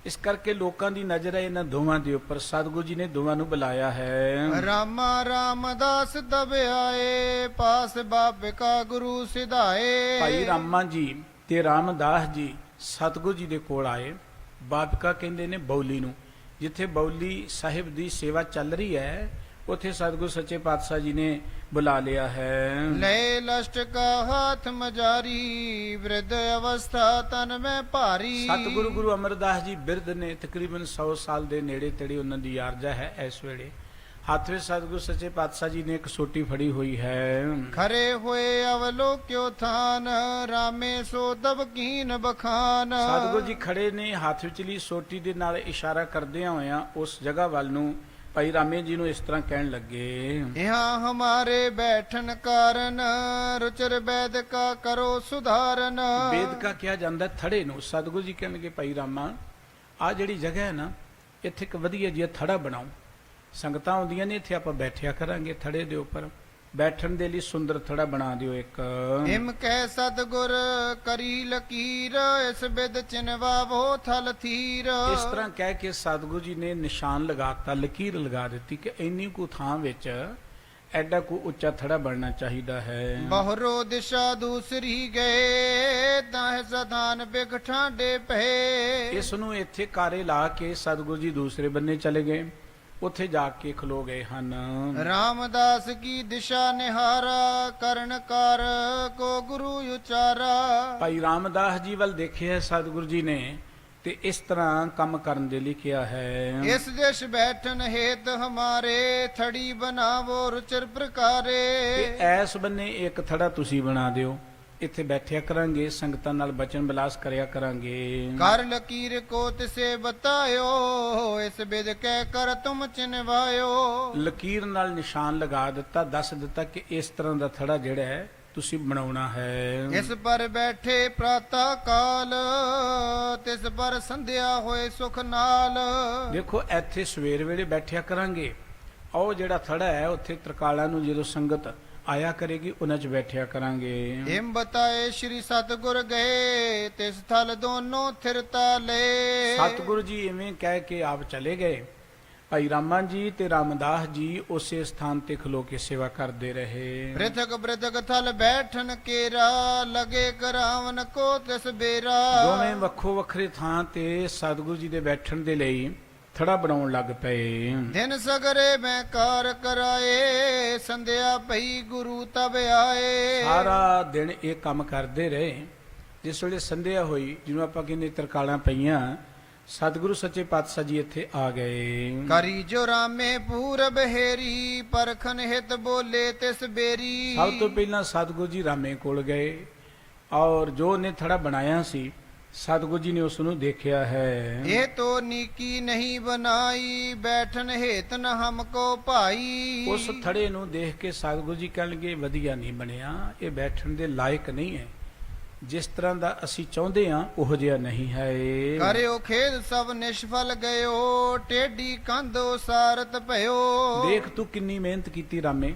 ਇਸ ਕਰਕੇ ਲੋਕਾਂ ਦੀ ਨਜ਼ਰ ਹੈ ਇਹਨਾਂ ਦੋਵਾਂ ਦੇ ਉੱਪਰ। ਸਤਿਗੁਰੂ ਜੀ ਨੇ ਦੋਵਾਂ ਨੂੰ ਬੁਲਾਇਆ ਹੈ। ਰਾਮਾ ਰਾਮਦਾਸ ਦਬਿਆਏ, ਪਾਸ ਬਾਬਿਕਾ ਗੁਰੂ ਸਿਧਾਏ। ਭਾਈ ਰਾਮਾ ਜੀ ਤੇ ਰਾਮਦਾਸ ਜੀ ਸਤਿਗੁਰੂ ਜੀ ਦੇ ਕੋਲ ਆਏ। ਬਾਬਿਕਾ ਕਹਿੰਦੇ ਨੇ ਬੌਲੀ ਨੂੰ, ਜਿੱਥੇ ਬੌਲੀ ਸਾਹਿਬ ਦੀ ਸੇਵਾ ਚੱਲ ਰਹੀ ਹੈ ਉੱਥੇ ਸਤਿਗੁਰੂ ਸੱਚੇ ਪਾਤਸ਼ਾਹ ਜੀ ਨੇ ਬੁਲਾ ਲਿਆ ਹੈ। ਲੈ ਲਸ਼ਟ ਕਾ ਹਾਥ ਮਜਾਰੀ, ਵਿਰਧ ਅਵਸਥਾ ਤਨ ਮੈਂ ਭਾਰੀ। ਸਤਿਗੁਰੂ ਗੁਰੂ ਅਮਰਦਾਸ ਜੀ ਬਿਰਧ ਨੇ, ਤਕਰੀਬਨ 100 ਸਾਲ ਦੇ ਨੇੜੇ ਤੇੜੇ ਉਹਨਾਂ ਦੀ ਆਰਜਾ ਹੈ। ਇਸ ਵੇਲੇ ਹੱਥ ਵਿੱਚ ਸਤਿਗੁਰੂ ਸੱਚੇ ਪਾਤਸ਼ਾਹ ਜੀ ਨੇ ਇੱਕ ਸੋਟੀ ਫੜੀ ਹੋਈ ਹੈ। ਖਰੇ ਹੋਏ ਅਵਲੋਕਿਓ ਥਾਨ, ਰਾਮੇ ਸੋ ਦਬ ਕੀਨ ਬਖਾਨ। ਸਤਿਗੁਰੂ ਜੀ ਖੜੇ ਨੇ, ਹੱਥ ਵਿਚਲੀ ਸੋਟੀ ਦੇ ਨਾਲ ਇਸ਼ਾਰਾ ਕਰਦਿਆਂ ਹੋਇਆਂ ਉਸ ਜਗ੍ਹਾ ਵੱਲ ਨੂੰ ਭਾਈ ਰਾਮੇ ਜੀ ਨੂੰ ਇਸ ਤਰ੍ਹਾਂ ਕਹਿਣ ਲੱਗੇ, यहाँ हमारे बैठन कारण, रुचर वैद का करो सुधारन। ਵੇਦਕਾ ਕਿਹਾ ਜਾਂਦਾ ਥੜੇ ਨੂੰ। ਸਤਿਗੁਰੂ ਜੀ ਕਹਿਣਗੇ ਭਾਈ ਰਾਮਾ, ਆ ਜਿਹੜੀ ਜਗ੍ਹਾ ਹੈ ਨਾ, ਇੱਥੇ ਇੱਕ ਵਧੀਆ ਜਿਹਾ ਥੜਾ ਬਣਾਓ। ਸੰਗਤਾਂ ਆਉਂਦੀਆਂ ਨੇ, ਇੱਥੇ ਆਪਾਂ ਬੈਠਿਆ ਕਰਾਂਗੇ ਥੜੇ ਦੇ ਉੱਪਰ। ਬੈਠਣ ਦੇ ਲਈ ਸੁੰਦਰ ਥੜਾ ਬਣਾ ਦਿਓ ਇੱਕ। हिम कह सतगुर करी लकीर, इस बिद चिन्हवावो थल थीर। ਇਸ ਤਰ੍ਹਾਂ ਕਹਿ ਕੇ ਸਤਿਗੁਰੂ ਜੀ ਨੇ ਨਿਸ਼ਾਨ ਲਗਾਤਾ, ਲਕੀਰ ਲਗਾ ਦਿੱਤੀ ਕਿ ਇੰਨੀ ਕੁ ਥਾਂ ਵਿੱਚ ਐਡਾ ਕੋ ਉੱਚਾ ਥੜਾ ਬਣਨਾ ਚਾਹੀਦਾ ਹੈ। बहुरो दिशा दूसरी गए, ताह सदान बिग ठांडे पहे। ਇਸ ਨੂੰ ਇੱਥੇ ਕਾਰੇ ਲਾ ਕੇ ਸਤਿਗੁਰੂ ਜੀ ਦੂਸਰੇ ਬੰਨੇ ਚਲੇ ਗਏ, ਉੱਥੇ ਜਾ ਕੇ ਖਲੋ ਗਏ ਹਨ। रामदास की दिशा निहारा, करण कार को गुरु उचारा। ਭਾਈ ਰਾਮਦਾਸ ਜੀ ਵੱਲ ਦੇਖਿਆ ਸਤਿਗੁਰੂ ਜੀ ਨੇ ਤੇ ਇਸ ਤਰ੍ਹਾਂ ਕੰਮ ਕਰਨ ਦੇ ਲਈ ਕਿਹਾ ਹੈ। इस देश बैठन हेत हमारे, थड़ी बनावो रुचर प्रकारे। ਕਿ ਐਸ ਬੰਨੇ ਇੱਕ ਥੜਾ ਤੁਸੀਂ ਬਣਾ ਦਿਓ, ਇੱਥੇ ਬੈਠਿਆ ਕਰਾਂਗੇ, ਸੰਗਤਾਂ ਨਾਲ ਬਚਨ ਬਿਲਾਸ ਕਰਿਆ ਕਰਾਂਗੇ। कर लकीर को तिसे बतायो, इस बिद कह कर तुम चिन्हवायो। ਲਕੀਰ ਨਾਲ ਨਿਸ਼ਾਨ ਲਗਾ ਦਿੱਤਾ, ਦੱਸ ਦਿੱਤਾ ਕਿ ਇਸ ਤਰ੍ਹਾਂ ਦਾ ਥੜਾ ਜਿਹੜਾ ਹੈ ਤੁਸੀਂ ਬਣਾਉਣਾ ਹੈ। इस पर बैठे प्रातः काल, तिस पर संध्या होए सुख नाल। ਦੇਖੋ ਇੱਥੇ ਸਵੇਰ ਵੇਲੇ ਬੈਠਿਆ ਕਰਾਂਗੇ, ਉਹ ਜਿਹੜਾ ਥੜਾ ਹੈ ਉੱਥੇ ਤਰਕਾਲਾਂ ਨੂੰ ਜਦੋਂ ਸੰਗਤ ਆਇਆ ਕਰੇਗੀ ਉਹਨਾਂ 'ਚ ਬੈਠਿਆ ਕਰਾਂਗੇ। हिम बताए श्री सतगुर गए, तिस थल दोनों थिरता ले। ਸਤਿਗੁਰੂ ਜੀ ਇਵੇਂ ਕਹਿ ਕੇ ਆਪ ਚਲੇ ਗਏ। ਭਾਈ ਰਾਮਾ ਜੀ ਤੇ ਰਾਮਦਾਸ ਜੀ ਉਸੇ ਸਥਾਨ ਤੇ ਖਲੋ ਕੇ ਸੇਵਾ ਕਰਦੇ ਰਹੇ। पृथक पृथक थल बैठन केरा, लगे करावन को तिस बेरा। ਦੋਵੇਂ ਵੱਖੋ ਵੱਖਰੇ ਥਾਂ ਤੇ ਸਤਿਗੁਰੂ ਜੀ ਦੇ ਬੈਠਣ ਦੇ ਲਈ ਥੜਾ ਬਣਾਉਣ ਲੱਗ ਪਏ। ਦਿਨ ਸਗਰੇ ਮੈਂ ਕਾਰ ਕਰਾਏ ਸੰਧਿਆ ਪਈ ਗੁਰੂ ਤਬ ਆਏ। ਸਾਰਾ ਦਿਨ ਇਹ ਕੰਮ ਕਰਦੇ ਰਹੇ। ਜਿਸ ਵੇਲੇ ਸੰਧਿਆ ਹੋਈ, ਜਿਹਨੂੰ ਆਪਾਂ ਕਹਿੰਦੇ ਤਰਕਾਲਾਂ ਪਈਆਂ, ਸਤਿਗੁਰੂ ਸੱਚੇ ਪਾਤਸ਼ਾਹ ਜੀ ਇੱਥੇ ਆ ਗਏ। ਕਰੀ ਜੋ ਰਾਮੇ ਪੂਰਬ ਹੇਰੀ ਪਰਖਨ ਹਿਤ ਬੋਲੇ ਤਿਸ ਬੇਰੀ। ਸਭ ਤੋਂ ਪਹਿਲਾਂ ਸਤਿਗੁਰੂ ਜੀ ਰਾਮੇ ਕੋਲ ਗਏ ਔਰ ਜੋ ਉਹਨੇ ਥੜਾ ਬਣਾਇਆ ਸੀ, ਸਤਿਗੁਰੂ ਜੀ ਨੇ ਉਸ ਨੂੰ ਦੇਖਿਆ ਹੈ। ਇਹ ਤੋ ਨੀਕੀ ਨਹੀਂ ਬਨਾਈ ਬੈਠਨ ਹੇਤ ਨ ਹਮਕੋ ਭਾਈ। ਉਸ ਥੜੇ ਨੂੰ ਦੇਖ ਕੇ ਸਤਿਗੁਰੂ ਜੀ ਕਹਿਣਗੇ ਵਧੀਆ ਨਹੀਂ ਬਣਿਆ, ਇਹ ਬੈਠਣ ਦੇ ਲਾਇਕ ਨਹੀਂ ਹੈ, ਜਿਸ ਤਰ੍ਹਾਂ ਦਾ ਅਸੀਂ ਚਾਹੁੰਦੇ ਹਾਂ ਉਹ ਜਿਹਾ ਨਹੀਂ ਹੈ। ਕਰਿਓ ਖੇਦ ਸਭ ਨਿਸ਼ਫਲ ਗਇਓ ਟੇਢੀ ਕੰਧੋ ਸਾਰਤ ਭਇਓ। ਦੇਖ ਤੂੰ ਕਿੰਨੀ ਮਿਹਨਤ ਕੀਤੀ ਰਾਮੇ,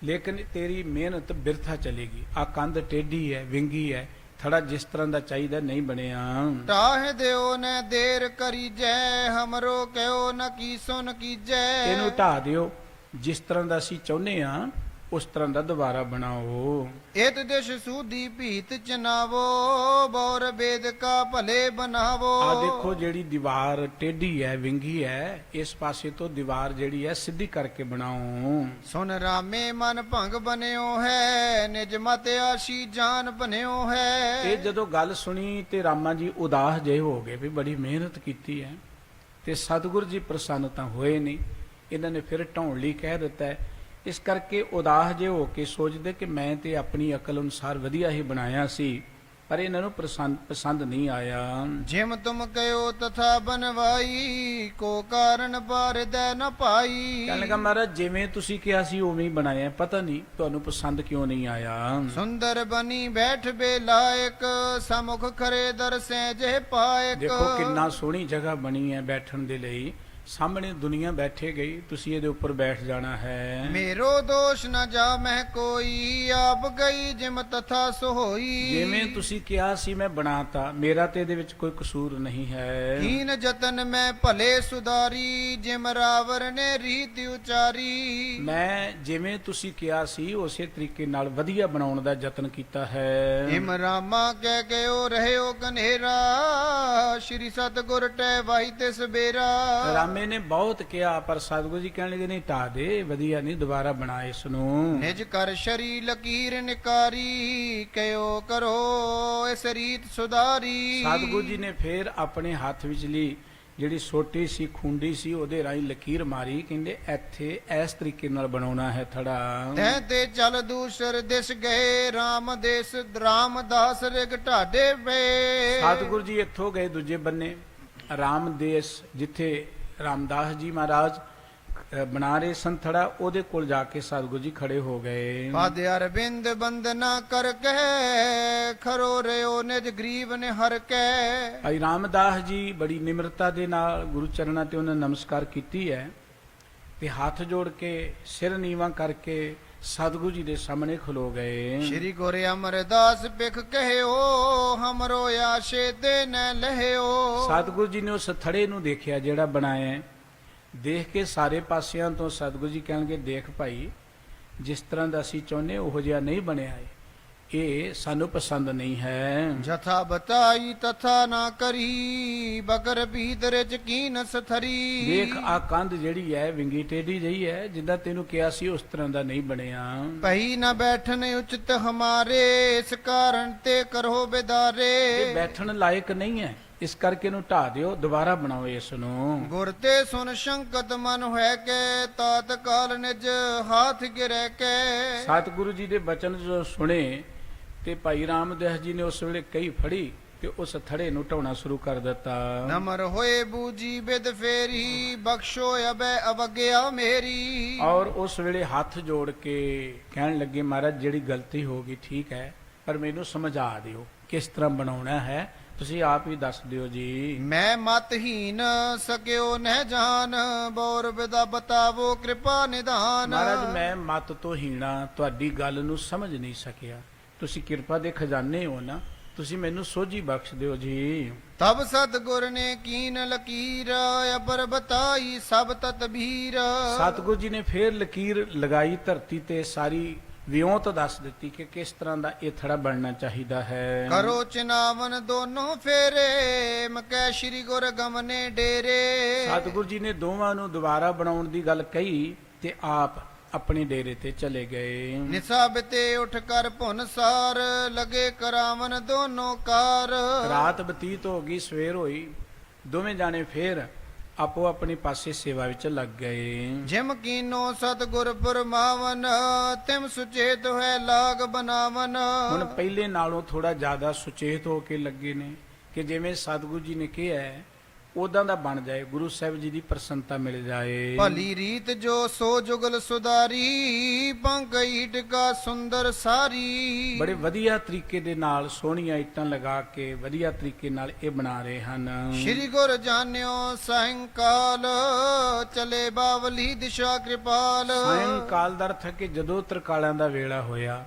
ਲੇਕਿਨ ਤੇਰੀ ਮਿਹਨਤ ਬਿਰਥਾ ਚਲੇਗੀ। ਆ ਕੰਧ ਟੇਢੀ ਹੈ, ਵਿੰਗੀ ਹੈ, ਥੜਾ ਜਿਸ ਤਰ੍ਹਾਂ ਦਾ ਚਾਹੀਦਾ ਨਹੀਂ ਬਣਿਆ। ਟਾਹ ਦਿਓ ਨੇ ਦੇਰ ਕਰੀ ਜੈ ਹਮਰੋ ਕਹਿਓ ਨ ਕੀਸੋ ਨ ਕੀਜੈ। ਇਹਨੂੰ ਢਾ ਦਿਓ, ਜਿਸ ਤਰ੍ਹਾਂ ਦਾ ਅਸੀਂ ਚਾਹੁੰਦੇ ਹਾਂ ਉਸ ਤਰ੍ਹਾਂ ਦਾ ਦੁਬਾਰਾ ਬਣਾਓ। ਇਤ ਦਿਸ਼ ਸੂਦੀ ਭੀਤ ਚਨਾਵੋ ਬੌਰ ਬੇਦ ਕਾ ਭਲੇ ਬਨਾਵੋ। ਆ ਦੇਖੋ ਜਿਹੜੀ ਦੀਵਾਰ ਟੇਢੀ ਹੈ, ਵਿੰਗੀ ਹੈ, ਇਸ ਪਾਸੇ ਤੋਂ ਦੀਵਾਰ ਜਿਹੜੀ ਹੈ ਸਿੱਧੀ ਕਰਕੇ ਬਣਾਓ। ਸੁਨ ਰਾਮੇ ਮਨ ਭੰਗ ਬਨਿਓ ਹੈ ਨਿਜ ਮਤ ਆਸ਼ੀ ਜਾਨ ਬਨਿਓ ਹੈ। ਇਹ ਜਦੋਂ ਗੱਲ ਸੁਣੀ ਤੇ ਰਾਮਾ ਜੀ ਉਦਾਸ ਜਿਹੇ ਹੋ ਗਏ ਵੀ ਬੜੀ ਮਿਹਨਤ ਕੀਤੀ ਹੈ ਤੇ ਸਤਿਗੁਰੂ ਜੀ ਪ੍ਰਸੰਨ ਤਾਂ ਹੋਏ ਨਹੀਂ। ਇਹਨਾਂ ਨੇ ਫਿਰ ਢਾਉਣ ਲਈ ਕਹਿ ਦਿੱਤਾ ਹੈ। ਇਸ ਕਰਕੇ ਉਦਾਸ ਜੇ ਹੋ ਕੇ ਸੋਚਦੇ ਕਿ ਮੈਂ ਤੇ ਆਪਣੀ ਅਕਲ ਅਨੁਸਾਰ ਵਧੀਆ ਹੀ ਬਣਾਇਆ ਸੀ, ਪਰ ਇਹਨਾਂ ਨੂੰ ਪਸੰਦ ਨਹੀਂ ਆਇਆ। ਜਿਮ ਤੁਮ ਕਹਿਓ ਤਥਾ ਬਨਵਾਈ ਕੋ ਕਾਰਨ ਬਾਰਦੈ ਨ ਪਾਈ। ਕਹਿਣ ਲੱਗਾ ਮਹਾਰਾਜ ਜਿਵੇਂ ਤੁਸੀਂ ਕਿਹਾ ਸੀ ਉਵੇਂ ਹੀ ਬਣਾਇਆ, ਪਤਾ ਨਹੀਂ ਤੁਹਾਨੂੰ ਪਸੰਦ ਕਿਉਂ ਨਹੀਂ ਆਇਆ। ਸੁੰਦਰ ਬਨੀ ਬੈਠ ਬੇ ਲਾਇਕ ਸਮੁਖ ਖਰੇ ਦਰਸੈ ਜੇ ਪਾਇਕ। ਦੇਖੋ ਕਿੰਨਾ ਸੋਹਣੀ ਜਗ੍ਹਾ ਬਣੀ ਹੈ ਬੈਠਣ ਦੇ ਲਈ, ਸਾਹਮਣੇ ਦੁਨੀਆ ਬੈਠੇ ਗਈ, ਤੁਸੀਂ ਇਹਦੇ ਉੱਪਰ ਬੈਠ ਜਾਣਾ ਹੈ। ਮੇਰੋ ਦੋਸ਼ ਨ ਜਾ ਮਹਿ ਕੋਈ ਆਪ ਗਈ ਜਿਮ ਤਥਾ ਸੋਈ। ਜਿਵੇਂ ਤੁਸੀਂ ਕਿਹਾ ਸੀ ਮੈਂ ਬਣਾਤਾ, ਮੇਰਾ ਤੇ ਇਹਦੇ ਵਿੱਚ ਕੋਈ ਕਸੂਰ ਨਹੀਂ ਹੈ। ਹੀਨ ਜਤਨ ਮੈਂ ਭਲੇ ਸੁਧਾਰੀ ਜਿਮ ਰਾਵਰ ਨੇ ਰੀਤ ਉਚਾਰੀ। ਮੈਂ ਜਿਵੇਂ ਤੁਸੀਂ ਕਿਹਾ ਸੀ ਉਸੇ ਤਰੀਕੇ ਨਾਲ ਵਧੀਆ ਬਣਾਉਣ ਦਾ ਯਤਨ ਕੀਤਾ ਹੈ। ਹਿਮ ਰਾਮਾ ਕਹਿ ਗਿਓ ਰਹਿਓ ਕਨੇਰਾ ਸ਼੍ਰੀ ਸਤਿਗੁਰ ਟੈ ਵਾਈ ਤੇ ਸਬੇਰਾ। ਰਾਮੇ ਨੇ ਬਹੁਤ ਕਿਹਾ ਪਰ ਸਤਿਗੁਰੂ ਜੀ ਕਹਿਣ ਲੱਗੇ ਨਹੀਂ ਢਾ ਦੇ, ਵਧੀਆ ਨਹੀਂ, ਦੁਬਾਰਾ ਬਣਾ ਇਸ ਨੂੰ। ਨਿਜ ਕਰ ਸ਼ਰੀ ਲਕੀਰ ਨਿਕਾਰੀ ਕਹਿਓ ਕਰੋ ਇਸ ਰੀਤ ਸੁਧਾਰੀ। ਸਤਿਗੁਰੂ ਜੀ ਨੇ ਫੇਰ ਆਪਣੇ ਹੱਥ ਵਿਚਲੀ ਜਿਹੜੀ ਛੋਟੀ ਸੀ ਖੁੰਡੀ ਸੀ ਉਹਦੇ ਰਾਹੀਂ ਲਕੀਰ ਮਾਰੀ, ਕਹਿੰਦੇ ਇੱਥੇ ਇਸ ਤਰੀਕੇ ਨਾਲ ਬਣਾਉਣਾ ਹੈ ਥੜਾ। ਤੈ ਤੇ ਚਲ ਦੂਸਰ ਦਿਸ ਗਏ ਰਾਮ ਦੇਸ ਰਾਮਦਾਸ ਰਿਗ ਢਾਡੇ ਵੇ। ਸਤਿਗੁਰੂ ਜੀ ਇੱਥੋਂ ਗਏ ਦੂਜੇ ਬੰਨੇ ਰਾਮ ਦੇਸ, ਜਿੱਥੇ ਰਾਮਦਾਸ ਜੀ ਮਹਾਰਾਜ ਬਣਾ ਰਹੇ ਸਨ ਥੜਾ, ਉਹਦੇ ਕੋਲ ਜਾ ਕੇ ਸਤਿਗੁਰੂ ਜੀ ਖੜੇ ਹੋ ਗਏ। ਪਦ ਅਰਬਿੰਦ ਬੰਦਨਾ ਕਰ ਕਹਿ ਖਰੋ ਰਿਓ ਨਿਜ ਗਰੀਬ ਨੇ ਹਰ ਕੈ। ਭਾਈ ਰਾਮਦਾਸ ਜੀ ਬੜੀ ਨਿਮਰਤਾ ਦੇ ਨਾਲ ਗੁਰੂ ਚਰਨਾਂ ਤੇ ਉਹਨਾਂ ਨਮਸਕਾਰ ਕੀਤੀ ਹੈ ਤੇ ਹੱਥ ਜੋੜ ਕੇ ਸਿਰ ਨੀਵਾਂ ਕਰਕੇ ਸਤਿਗੁਰੂ ਜੀ ਦੇ ਸਾਹਮਣੇ ਖਲੋ ਗਏ। ਸ਼੍ਰੀ ਗੁਰ ਅਮਰਦਾਸ ਪਿਖ ਕਹਿਓ ਹਮਰੋ ਆਸ਼ੇ ਤੇ ਨ ਲਹਿਓ। ਸਤਿਗੁਰੂ ਜੀ ਨੇ ਉਸ ਥੜੇ ਨੂੰ ਦੇਖਿਆ ਜਿਹੜਾ ਬਣਾਇਆ ਹੈ। ਦੇਖ ਕੇ ਸਾਰੇ ਪਾਸਿਆਂ ਤੋਂ ਸਤਿਗੁਰੂ ਜੀ ਕਹਿਣਗੇ ਦੇਖ ਭਾਈ, ਜਿਸ ਤਰ੍ਹਾਂ ਦਾ ਅਸੀਂ ਚਾਹੁੰਦੇ ਉਹੋ ਜਿਹਾ ਨਹੀਂ ਬਣਿਆ ਹੈ, ਇਹ ਸਾਨੂੰ ਪਸੰਦ ਨਹੀਂ ਹੈ। ਜਥਾ ਬਤਾਈ ਤਥਾ ਨਾ ਕਰੀ ਬਕਰ ਭੀਤਰ ਚ ਕੀਨ ਸਥਰੀ। ਦੇਖ ਆ ਕੰਧ ਜਿਹੜੀ ਹੈ ਵਿੰਗੀ ਟੇਢੀ ਜਿਹੀ ਹੈ, ਜਿੱਦਾਂ ਤੈਨੂੰ ਕਿਹਾ ਸੀ ਉਸ ਤਰ੍ਹਾਂ ਦਾ ਨਹੀਂ ਬਣਿਆ। ਪਈ ਨਾ ਬੈਠਨ ਉਚਿਤ ਹਮਾਰੇ ਇਸ ਕਾਰਨ ਤੇ ਕਰੋ ਬਿਦਾਰੇ। ਇਹ ਬੈਠਣ ਲਾਇਕ ਨਹੀਂ ਹੈ, ਇਸ ਕਰਕੇ ਇਹਨੂੰ ਢਾ ਦਿਓ, ਦੁਬਾਰਾ ਬਣਾਓ ਇਸ ਨੂੰ। ਗੁਰ ਤੇ ਸੁਨ ਸ਼ੰਕਤ ਮਨ ਹੋਇ ਕੇ ਤਾਤ ਕਾਲ ਨਿਜ ਹਾਥ ਗਿਰੈ ਕੇ। ਸਤਿਗੁਰੂ ਜੀ ਦੇ ਬਚਨ ਜੋ ਸੁਣੇ ਤੇ ਭਾਈ ਰਾਮਦਾਸ ਜੀ ਨੇ ਉਸ ਵੇਲੇ ਕਹੀ ਫੜੀ ਤੇ ਉਸ ਥੜੇ ਨੂੰ ਢਾਉਣਾ ਸ਼ੁਰੂ ਕਰ ਦਿੱਤਾ। ਨਮਰ ਹੋਏ ਬੂਜੀ ਬਿਦ ਫੇਰੀ ਬਖਸ਼ੋ ਅਬੈ ਅਵਗਿਆ ਮੇਰੀ। ਔਰ ਉਸ ਵੇਲੇ ਹੱਥ ਜੋੜ ਕੇ ਕਹਿਣ ਲੱਗੇ ਮਹਾਰਾਜ ਜਿਹੜੀ ਗਲਤੀ ਹੋ ਗਈ ਠੀਕ ਹੈ, ਪਰ ਮੈਨੂੰ ਸਮਝਾ ਦਿਓ ਕਿਸ ਤਰ੍ਹਾਂ ਬਣਾਉਣਾ ਹੈ, ਤੁਸੀਂ ਆਪ ਹੀ ਦੱਸ ਦਿਓ ਜੀ। ਮੈਂ ਮਤਹੀਨ ਸਕਿਓ ਨਹਿ ਜਾਨ ਬੌਰ ਬਿਦਾ ਬਤਾਵੋ ਕਿਰਪਾ ਨਿਧਾਨ। ਮਹਾਰਾਜ ਮੈਂ ਮਤ ਤੋਂ ਹੀਣਾ, ਤੁਹਾਡੀ ਗੱਲ ਨੂੰ ਸਮਝ ਨਹੀਂ ਸਕਿਆ, ਤੁਸੀਂ ਕਿਰਪਾ ਦੇ ਖਜ਼ਾਨੇ ਹੋ ਨਾ, ਤੁਸੀਂ ਮੈਨੂੰ ਸੋਝੀ ਬਖਸ਼ ਦਿਓ ਜੀ। ਤਬ ਸਤਿਗੁਰ ਨੇ ਕੀਨ ਲਕੀਰ ਅਬਰ ਬਤਾਈ ਸਭ ਤਤਬੀਰ। ਸਤਿਗੁਰੂ ਜੀ ਨੇ ਫੇਰ ਲਕੀਰ ਲਗਾਈ ਧਰਤੀ ਤੇ, ਸਾਰੀ ਵਿਉਂਤ ਦੱਸ ਦਿੱਤੀ ਕਿ ਕਿਸ ਤਰ੍ਹਾਂ ਦਾ ਇਹ ਥੜਾ ਬਣਨਾ ਚਾਹੀਦਾ ਹੈ। ਕਰੋ ਚਿਨਾਵਨ ਦੋਨੋਂ ਫੇਰੇ ਮਕੈ ਸ੍ਰੀ ਗੁਰ ਗਮਨੇ ਡੇਰੇ। ਸਤਿਗੁਰੂ ਜੀ ਨੇ ਦੋਵਾਂ ਨੂੰ ਦੁਬਾਰਾ ਬਣਾਉਣ ਦੀ ਗੱਲ ਕਹੀ ਤੇ ਆਪ ਆਪਣੇ ਡੇਰੇ ਤੇ ਚਲੇ ਗਏ। ਨਿਸਾਬਤੇ ਉਠ ਕਰ ਭੁਨ ਸਾਰ ਲਗੇ ਕਰਾਵਨ ਦੋਨੋਂ ਕਾਰ। ਰਾਤ ਬਤੀਤ ਹੋ ਗਈ, ਸਵੇਰ ਹੋਈ, ਦੋਵੇਂ ਜਾਣੇ ਫੇਰ ਆਪੋ ਆਪਣੀ ਪਾਸੇ ਸੇਵਾ ਵਿੱਚ ਲੱਗ ਗਏ। ਜਿਮ ਕੀਨੋ ਸਤਿਗੁਰ ਪਰਮਾਵਨ ਤਿਮ ਸੁਚੇਤ ਹੈ ਲਾਗ ਬਨਾਵਨ। ਹੁਣ ਪਹਿਲੇ ਨਾਲੋਂ ਥੋੜਾ ਜ਼ਿਆਦਾ ਸੁਚੇਤ ਹੋ ਕੇ ਲੱਗੇ ਨੇ ਕਿ ਜਿਵੇਂ ਸਤਿਗੁਰੂ ਜੀ ਨੇ ਕਿਹਾ ਹੈ ਉਦਾਂ ਦਾ ਬਣ ਜਾਏ, ਗੁਰੂ ਸਾਹਿਬ ਜੀ ਦੀ ਪ੍ਰਸੰਨਤਾ ਮਿਲ ਜਾਏ। ਭਲੀ ਰੀਤ ਜੋ ਸੋ ਜੁਗਲ ਸੁਧਾਰੀ ਪੰਕਈ ਟਿਕਾ ਸੁੰਦਰ ਸਾਰੀ। ਬੜੇ ਵਧੀਆ ਤਰੀਕੇ ਦੇ ਨਾਲ ਸੋਹਣੀਆਂ ਇੱਟਾਂ ਲਗਾ ਕੇ ਵਧੀਆ ਤਰੀਕੇ ਨਾਲ ਇਹ ਬਣਾ ਰਹੇ ਹਨ। ਸ੍ਰੀ ਗੁਰ ਜਾਣਿਓ ਸਾਇੰਕਾਲ ਚਲੇ ਬਾਵਲੀ ਦਿਸ਼ਾ ਕਿਰਪਾਲ। ਸਾਇੰਕਾਲ ਦਾ ਅਰਥ ਹੈ ਕਿ ਜਦੋਂ ਤਰਕਾਲਾਂ ਦਾ ਵੇਲਾ ਹੋਇਆ,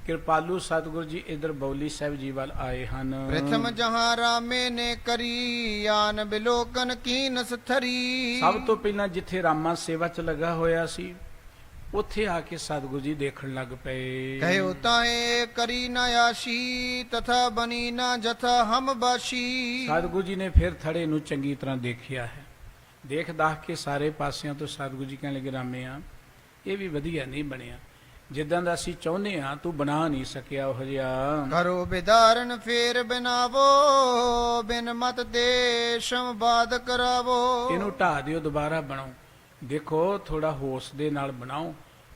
ਕਿਰਪਾਲੂ ਸਤਿਗੁਰੂ ਜੀ ਇਧਰ ਬੌਲੀ ਸਾਹਿਬ ਜੀ ਵੱਲ ਆਏ ਹਨ। ਪ੍ਰਥਮ ਜਹਾਂ ਰਾਮੇ ਨੇ ਕਰੀ ਆਨ ਬਿਲੋਕਨ ਕੀਨ ਸਥਰੀ। ਸਭ ਤੋਂ ਪਹਿਲਾਂ ਜਿੱਥੇ ਰਾਮਾ ਸੇਵਾ 'ਚ ਲੱਗਾ ਹੋਇਆ ਸੀ ਉੱਥੇ ਆ ਕੇ ਸਤਿਗੁਰੂ ਜੀ ਦੇਖਣ ਲੱਗ ਪਏ। ਕਹਿਓ ਤਾਏ ਕਰੀ ਨ ਆਸ਼ੀ ਤਥਾ ਬਨੀ ਨ ਜਥਾ ਹਮ ਬਾਸ਼ੀ। ਸਤਿਗੁਰੂ ਜੀ ਨੇ ਫਿਰ ਥੜੇ ਨੂੰ ਚੰਗੀ ਤਰ੍ਹਾਂ ਦੇਖਿਆ ਹੈ। ਦੇਖ ਦਾਖ ਕੇ ਸਾਰੇ ਪਾਸਿਆਂ ਤੋਂ ਸਤਿਗੁਰੂ ਜੀ ਕਹਿਣ ਲੱਗੇ, ਰਾਮਿਆ ਇਹ ਵੀ ਵਧੀਆ ਨਹੀਂ ਬਣਿਆ, ਜਿੱਦਾਂ ਦਾ ਅਸੀਂ ਚਾਹੁੰਦੇ ਹਾਂ ਤੂੰ ਬਣਾ ਨਹੀਂ ਸਕਿਆ ਉਹ ਜਿਹਾ। ਕਰੋ ਬਿਦਾਰਨ ਫੇਰ ਬਿਨਾਵੋ ਬਿਨ ਮਤ ਦੇ ਸੰਵਾਦ ਕਰਾਵੋ। ਇਹਨੂੰ ਢਾ ਦਿਓ, ਦੁਬਾਰਾ ਬਣਾਓ। ਦੇਖੋ ਥੋੜਾ ਹੋਸ਼ ਦੇ ਨਾਲ ਬਣਾਓ,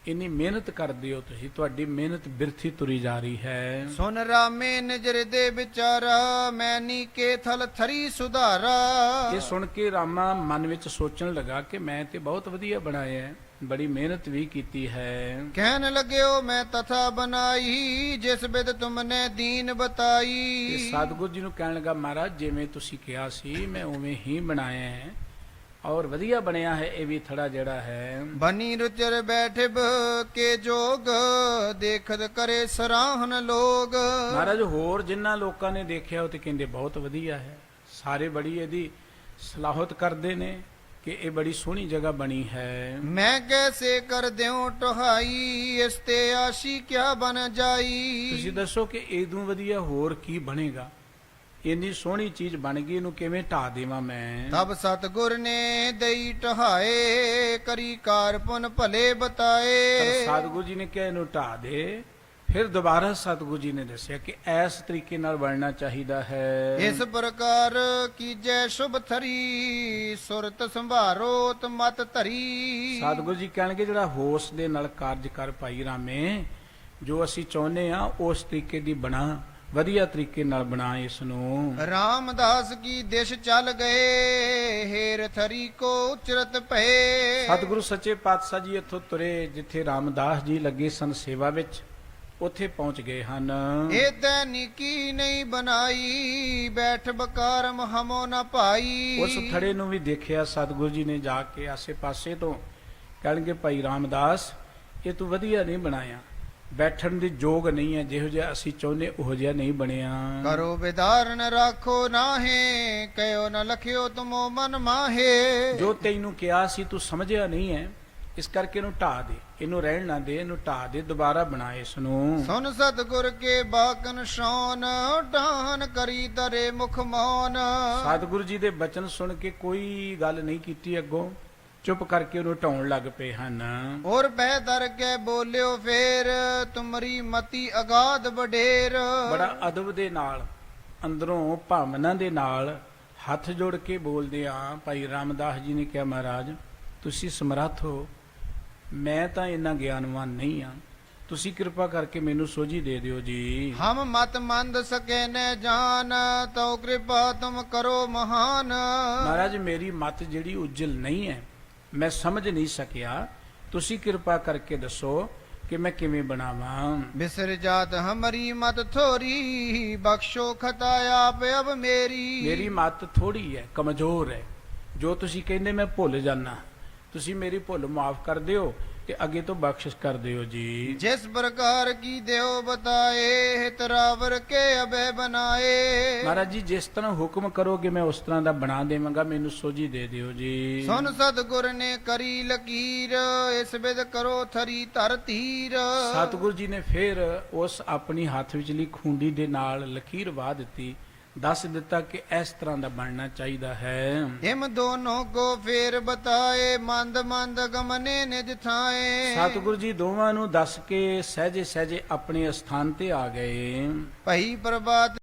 ਇੰਨੀ ਮਿਹਨਤ ਕਰਦੇ ਹੋ ਤੁਸੀਂ, ਤੁਹਾਡੀ ਮਿਹਨਤ ਬਿਰਥੀ ਤੁਰੀ ਜਾ ਰਹੀ ਹੈ। ਸੁਨ ਰਾਮੇ ਨਿਜਰ ਦੇ ਵਿਚਾਰਾ ਮੈਨੀ ਕੇ ਥਲ ਥਰੀ ਸੁਧਾਰਾ। ਇਹ ਸੁਣ ਕੇ ਰਾਮਾ ਮਨ ਵਿੱਚ ਸੋਚਣ ਲੱਗਾ ਕਿ ਮੈਂ ਤੇ ਬਹੁਤ ਵਧੀਆ ਬਣਾਇਆ ਹੈ, ਬੜੀ ਮਿਹਨਤ ਵੀ ਕੀਤੀ ਹੈ। ਕਹਿਣ ਲੱਗਿਓ ਮੈਂ ਤਥਾ ਬਨਾਈ ਜਿਸ ਬਿਦ ਤੁਮਨੇ ਦੀਨ ਬਤਾਈ। ਤੇ ਸਤਿਗੁਰੂ ਜੀ ਨੂੰ ਕਹਿਣ ਲੱਗਾ, ਮਹਾਰਾਜ ਜਿਵੇਂ ਤੁਸੀਂ ਕਿਹਾ ਸੀ ਮੈਂ ਉਵੇਂ ਹੀ ਬਣਾਇਆ ਹੈ ਔਰ ਵਧੀਆ ਬਣਿਆ ਹੈ। ਇਹ ਵੀ ਥੜਾ ਜਿਹੜਾ ਹੈ ਬਨੀ ਰੁਚਰ ਬੈਠਬ ਕੇ ਜੋਗ ਦੇਖਦ ਕਰੇ ਸਰਾਹਨ ਲੋਗ। ਮਹਾਰਾਜ ਹੋਰ ਜਿਨ੍ਹਾਂ ਲੋਕਾਂ ਨੇ ਦੇਖਿਆ ਉਹ ਤੇ ਕਹਿੰਦੇ ਬਹੁਤ ਵਧੀਆ ਹੈ, ਸਾਰੇ ਬੜੀ ਇਹਦੀ ਸਲਾਹਤ ਕਰਦੇ ਨੇ ਕਿ ਇਹ ਬੜੀ ਸੋਹਣੀ ਜਗ੍ਹਾ ਬਣੀ ਹੈ। ਮੈਂ ਕੈਸੇ ਕਰ ਦਿਉ ਟਹਾਈ ਇਸ ਤੇ ਆਸ਼ੀ ਕਿਆ ਬਨ ਜਾਈ। ਤੁਸੀਂ ਦੱਸੋ ਕਿ ਇਦੋਂ ਵਧੀਆ ਹੋਰ ਕੀ ਬਣੇਗਾ, ਇੰਨੀ ਸੋਹਣੀ ਚੀਜ਼ ਬਣ ਗਈ, ਇਹਨੂੰ ਕਿਵੇਂ ਢਾ ਦੇਵਾਂ ਮੈਂ। ਤਬ ਸਤਗੁਰ ਨੇ ਦਈ ਟਹਾਏ ਕਰੀ ਕਾਰ ਪੁਨ ਭਲੇ ਬਤਾਏ। ਸਤਿਗੁਰੂ ਜੀ ਨੇ ਕਿਹਾ ਇਹਨੂੰ ਢਾ ਦੇ। ਫਿਰ ਦੁਬਾਰਾ ਸਤਿਗੁਰੂ ਜੀ ਨੇ ਦੱਸਿਆ ਕਿ ਇਸ ਤਰੀਕੇ ਨਾਲ ਬਣਨਾ ਚਾਹੀਦਾ ਹੈ। ਇਸ ਪ੍ਰਕਾਰ ਕੀਜੈ ਸ਼ੁਭ ਥਰੀ ਸੁਰਤ ਸੰਭਾਰੋ ਮਤ ਧਰੀ। ਸਤਿਗੁਰੂ ਜੀ ਕਹਿਣਗੇ ਜਿਹੜਾ ਹੋਸ਼ ਦੇ ਨਾਲ ਕਾਰਜ ਕਰ ਭਾਈ ਰਾਮੇ, ਜੋ ਅਸੀਂ ਚਾਹੁੰਦੇ ਆ ਉਸ ਤਰੀਕੇ ਦੀ ਬਣਾ, ਵਧੀਆ ਤਰੀਕੇ ਨਾਲ ਬਣਾ ਇਸ ਨੂੰ। ਰਾਮਦਾਸ ਕੀ ਦਿਸ਼ ਚੱਲ ਗਏ ਹੇਰ ਥਰੀ ਕੋ ਉਚਰਤ ਭਏ। ਸਤਿਗੁਰੂ ਸੱਚੇ ਪਾਤਸ਼ਾਹ ਜੀ ਇੱਥੋਂ ਤੁਰੇ, ਜਿੱਥੇ ਰਾਮਦਾਸ ਜੀ ਲੱਗੇ ਸਨ ਸੇਵਾ ਵਿੱਚ, ਉੱਥੇ ਪਹੁੰਚ ਗਏ ਹਨ। ਏਤੈ ਨਿੱਕੀ ਨਹੀਂ ਬਣਾਈ ਬੈਠ ਬਕਾਰਮ ਹਮੋ ਨਾ ਭਾਈ। ਉਸ ਥੜੇ ਨੂੰ ਵੀ ਦੇਖਿਆ ਸਤਿਗੁਰੂ ਜੀ ਨੇ ਜਾ ਕੇ ਆਸੇ ਪਾਸੇ ਤੋਂ। ਕਹਿਣਗੇ ਭਾਈ ਰਾਮਦਾਸ ਇਹ ਤੂੰ ਵਧੀਆ ਨਹੀਂ ਬਣਾਇਆ, ਬੈਠਣ ਦੀ ਯੋਗ ਨਹੀਂ ਹੈ, ਜਿਹੋ ਜਿਹਾ ਅਸੀਂ ਚਾਹੁੰਦੇ ਉਹੋ ਜਿਹਾ ਨਹੀਂ ਬਣਿਆ। ਕਰੋ ਵਿਦਾਰਨ ਰਾਖੋ ਨਾਹੇ ਕਹਿਓ ਨਾ ਲਖਿਓ ਤੁਮੋ ਮਨ ਮਾਹੇ। ਜੋ ਤੈਨੂੰ ਕਿਹਾ ਸੀ ਤੂੰ ਸਮਝਿਆ ਨਹੀਂ ਹੈ, ਇਸ ਕਰਕੇ ਇਹਨੂੰ ਢਾ ਦੇ, ਇਹਨੂੰ ਰਹਿਣ ਨਾ ਦੇ, ਇਹਨੂੰ ਢਾ ਦੇ, ਦੁਬਾਰਾ ਬਣਾ ਇਸ ਨੂੰ। ਸੁਨ ਸਤਿਗੁਰ ਕੇ ਬਾਕਨ ਸ਼ੌਨ ਢਾਨ ਕਰੀ ਤਰੇ ਮੁਖ ਮੌਨ। ਸਤਿਗੁਰੂ ਜੀ ਦੇ ਬਚਨ ਸੁਣ ਕੇ ਕੋਈ ਗੱਲ ਨਹੀਂ ਕੀਤੀ ਅੱਗੋਂ, ਚੁੱਪ ਕਰਕੇ ਉਹਨੂੰ ਢਾਉਣ ਲੱਗ ਪਏ ਹਨ। ਔਰ ਬਹਿ ਦਰ ਕੇ ਬੋਲਿਓ ਫੇਰ ਤੁਮਰੀ ਮਤੀ ਅਗਾਧ ਵਡੇਰ। ਬੜਾ ਅਦਬ ਦੇ ਨਾਲ, ਅੰਦਰੋਂ ਭਾਵਨਾ ਦੇ ਨਾਲ ਹੱਥ ਜੋੜ ਕੇ ਬੋਲਦੇ ਆ। ਭਾਈ ਰਾਮਦਾਸ ਜੀ ਨੇ ਕਿਹਾ, ਮਹਾਰਾਜ ਤੁਸੀਂ ਸਮਰੱਥ ਹੋ, ਮੈਂ ਤਾਂ ਇੰਨਾ ਗਿਆਨਵਾਨ ਨਹੀਂ ਆ, ਤੁਸੀਂ ਕਿਰਪਾ ਕਰਕੇ ਮੈਨੂੰ ਸੋਝੀ ਦੇ ਦਿਓ ਜੀ। ਹਮ ਮਤ ਮੰਦ ਸਕੇ ਨ ਜਾਨ ਤੋ ਕਿਰਪਾ ਤੁਮ ਕਰੋ ਮਹਾਨ। ਮਹਾਰਾਜ ਮੇਰੀ ਮਤ ਜਿਹੜੀ ਉਜਲ ਨਹੀਂ ਹੈ, ਮੈਂ ਸਮਝ ਨਹੀਂ ਸਕਿਆ, ਤੁਸੀਂ ਕਿਰਪਾ ਕਰਕੇ ਦੱਸੋ ਕਿ ਮੈਂ ਕਿਵੇਂ ਬਣਾਵਾਂ। ਬਿਸਰ ਜਾਤ ਹਮਰੀ ਮਤ ਥੋਰੀ ਬਖਸ਼ੋ ਖਤਾ ਆਪ ਅਬ ਮੇਰੀ। ਮੇਰੀ ਮਤ ਥੋੜੀ ਹੈ, ਕਮਜ਼ੋਰ ਹੈ, ਜੋ ਤੁਸੀਂ ਕਹਿੰਦੇ ਮੈਂ ਭੁੱਲ ਜਾਣਾ, ਤੁਸੀਂ ਮੇਰੀ ਭੁੱਲ ਮਾਫ ਕਰ ਦਿਓ ਤੇ ਅੱਗੇ ਤੋਂ ਬਖਸ਼ਿਸ਼ ਕਰ ਦਿਓ ਜੀ। जिस प्रकार की देव बताए हित रावर के अभय बनाए। ਮਹਾਰਾਜ ਜੀ ਜਿਸ ਤਰ੍ਹਾਂ ਹੁਕਮ ਕਰੋਗੇ ਮੈਂ ਉਸ ਤਰ੍ਹਾਂ ਦਾ ਬਣਾ ਦੇਵਾਂਗਾ, ਮੈਨੂੰ ਸੋਝੀ ਦੇ ਦਿਓ ਜੀ। सुन सतगुर ने करी लकीर इस विद करो थरी धर तीर। ਸਤਿਗੁਰੂ ਜੀ ਨੇ ਫਿਰ ਉਸ ਆਪਣੀ ਹੱਥ ਵਿਚਲੀ ਖੂੰਡੀ ਦੇ ਨਾਲ ਲਕੀਰ ਵਾਹ ਦਿੱਤੀ, ਦੱਸ ਦਿੱਤਾ ਕਿ ਇਸ ਤਰ੍ਹਾਂ ਦਾ ਬਣਨਾ ਚਾਹੀਦਾ ਹੈ। हिम दोनों को फेर बताए मंद मंद गमने निज थाए। ਸਤਿਗੁਰੂ ਜੀ ਦੋਵਾਂ ਨੂੰ ਦੱਸ ਕੇ ਸਹਿਜੇ ਸਹਿਜੇ ਆਪਣੇ ਸਥਾਨ ਤੇ ਆ ਗਏ। पही प्रभात